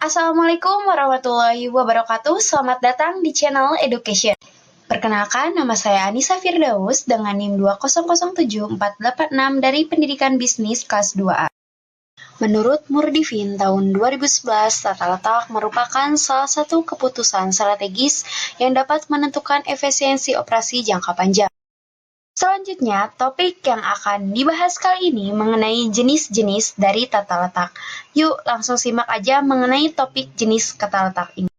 Assalamualaikum warahmatullahi wabarakatuh. Selamat datang di channel Education. Perkenalkan, nama saya Anissa Firdaus dengan NIM 2007486 dari Pendidikan Bisnis kelas 2A. Menurut Murdivin tahun 2011, tata letak merupakan salah satu keputusan strategis yang dapat menentukan efisiensi operasi jangka panjang. Selanjutnya, topik yang akan dibahas kali ini mengenai jenis-jenis dari tata letak. Yuk, langsung simak aja mengenai topik jenis tata letak ini.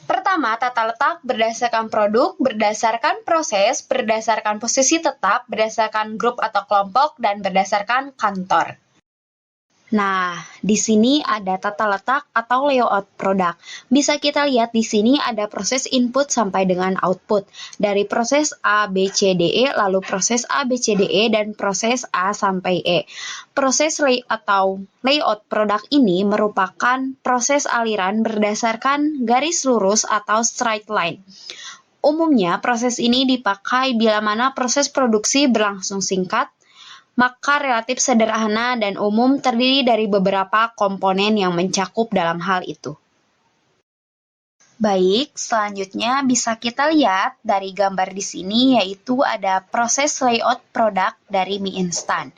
Pertama, tata letak berdasarkan produk, berdasarkan proses, berdasarkan posisi tetap, berdasarkan grup atau kelompok, dan berdasarkan kantor. Nah, di sini ada tata letak atau layout produk. Bisa kita lihat di sini ada proses input sampai dengan output. Dari proses A, B, C, D, E, lalu proses A, B, C, D, E, dan proses A sampai E. Proses layout produk ini merupakan proses aliran berdasarkan garis lurus atau straight line. Umumnya, proses ini dipakai bila mana proses produksi berlangsung singkat, maka relatif sederhana dan umum terdiri dari beberapa komponen yang mencakup dalam hal itu. Baik, selanjutnya bisa kita lihat dari gambar di sini yaitu ada proses layout produk dari mie instan.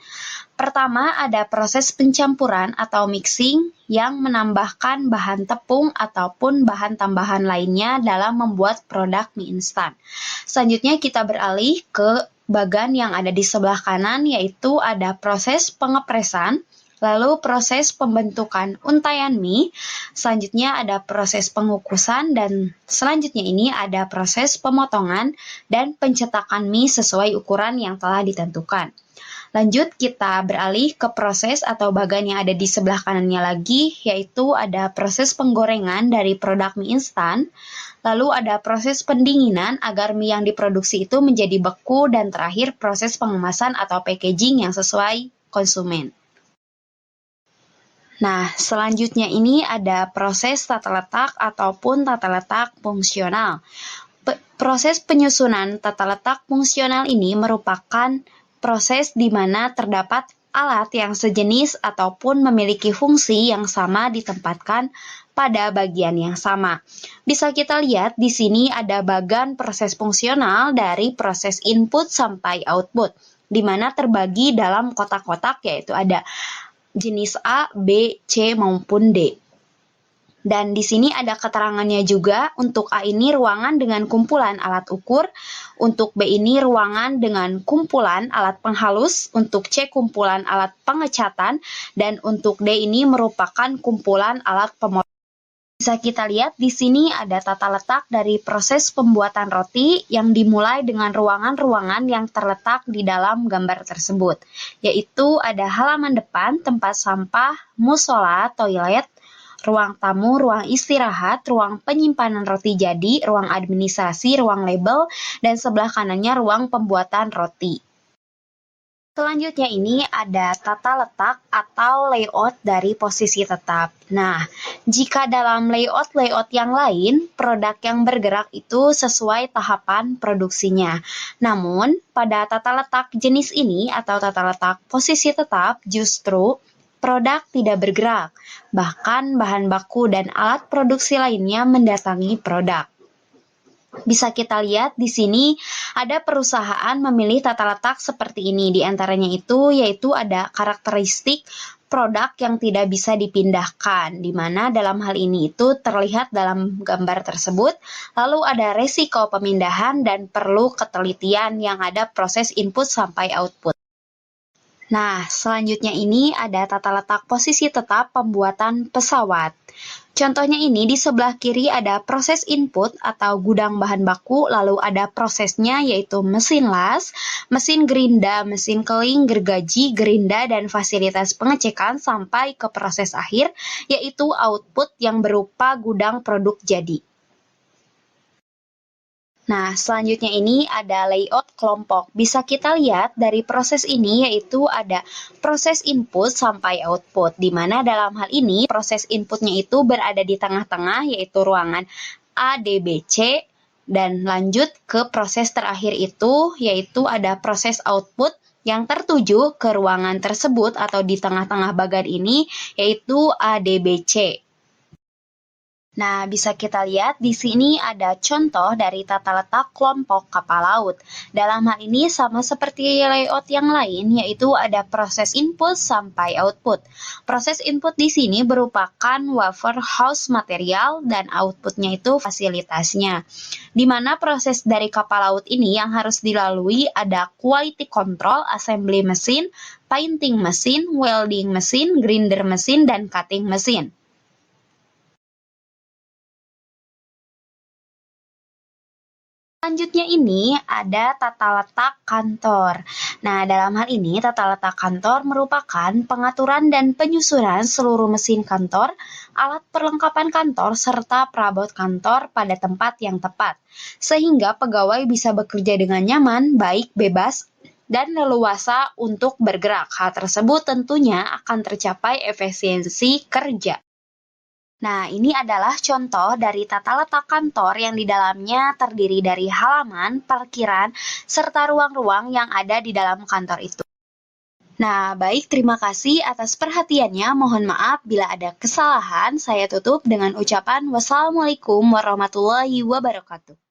Pertama ada proses pencampuran atau mixing yang menambahkan bahan tepung ataupun bahan tambahan lainnya dalam membuat produk mie instan. Selanjutnya kita beralih ke bagian yang ada di sebelah kanan yaitu ada proses pengepresan, lalu proses pembentukan untayan mie, selanjutnya ada proses pengukusan, dan selanjutnya ini ada proses pemotongan dan pencetakan mie sesuai ukuran yang telah ditentukan. Lanjut kita beralih ke proses atau bagian yang ada di sebelah kanannya lagi, yaitu ada proses penggorengan dari produk mie instan, lalu ada proses pendinginan agar mie yang diproduksi itu menjadi beku, dan terakhir proses pengemasan atau packaging yang sesuai konsumen. Nah, selanjutnya ini ada proses tata letak ataupun tata letak fungsional. Proses penyusunan tata letak fungsional ini merupakan proses di mana terdapat alat yang sejenis ataupun memiliki fungsi yang sama ditempatkan pada bagian yang sama. Bisa kita lihat di sini ada bagian proses fungsional dari proses input sampai output, di mana terbagi dalam kotak-kotak yaitu ada jenis A, B, C, maupun D. Dan di sini ada keterangannya juga, untuk A ini ruangan dengan kumpulan alat ukur, untuk B ini ruangan dengan kumpulan alat penghalus, untuk C kumpulan alat pengecatan, dan untuk D ini merupakan kumpulan alat pemotong. Bisa kita lihat di sini ada tata letak dari proses pembuatan roti yang dimulai dengan ruangan-ruangan yang terletak di dalam gambar tersebut, yaitu ada halaman depan, tempat sampah, musola, toilet, ruang tamu, ruang istirahat, ruang penyimpanan roti jadi, ruang administrasi, ruang label, dan sebelah kanannya ruang pembuatan roti. Selanjutnya ini ada tata letak atau layout dari posisi tetap. Nah, jika dalam layout yang lain, produk yang bergerak itu sesuai tahapan produksinya. Namun, pada tata letak jenis ini atau tata letak posisi tetap justru produk tidak bergerak. Bahkan bahan baku dan alat produksi lainnya mendatangi produk. Bisa kita lihat di sini ada perusahaan memilih tata letak seperti ini. Di antaranya itu yaitu ada karakteristik produk yang tidak bisa dipindahkan, di mana dalam hal ini itu terlihat dalam gambar tersebut. Lalu ada resiko pemindahan dan perlu ketelitian yang ada proses input sampai output. Nah, selanjutnya ini ada tata letak posisi tetap pembuatan pesawat. Contohnya ini di sebelah kiri ada proses input atau gudang bahan baku, lalu ada prosesnya yaitu mesin las, mesin gerinda, mesin keling, gergaji, gerinda, dan fasilitas pengecekan sampai ke proses akhir yaitu output yang berupa gudang produk jadi. Nah, selanjutnya ini ada layout kelompok. Bisa kita lihat dari proses ini yaitu ada proses input sampai output, di mana dalam hal ini proses inputnya itu berada di tengah-tengah yaitu ruangan A, D, B, C, dan lanjut ke proses terakhir itu yaitu ada proses output yang tertuju ke ruangan tersebut atau di tengah-tengah bagian ini yaitu A, D, B, C. Nah, bisa kita lihat di sini ada contoh dari tata letak kelompok kapal laut. Dalam hal ini sama seperti layout yang lain, yaitu ada proses input sampai output. Proses input di sini merupakan wafer house material dan outputnya itu fasilitasnya. Di mana proses dari kapal laut ini yang harus dilalui ada quality control, assembly mesin, painting mesin, welding mesin, grinder mesin, dan cutting mesin. Selanjutnya ini ada tata letak kantor. Nah, dalam hal ini tata letak kantor merupakan pengaturan dan penyusunan seluruh mesin kantor, alat perlengkapan kantor, serta perabot kantor pada tempat yang tepat, sehingga pegawai bisa bekerja dengan nyaman, baik, bebas, dan leluasa untuk bergerak. Hal tersebut tentunya akan tercapai efisiensi kerja. Nah, ini adalah contoh dari tata letak kantor yang di dalamnya terdiri dari halaman, parkiran, serta ruang-ruang yang ada di dalam kantor itu. Nah, baik, terima kasih atas perhatiannya. Mohon maaf bila ada kesalahan. Saya tutup dengan ucapan wassalamualaikum warahmatullahi wabarakatuh.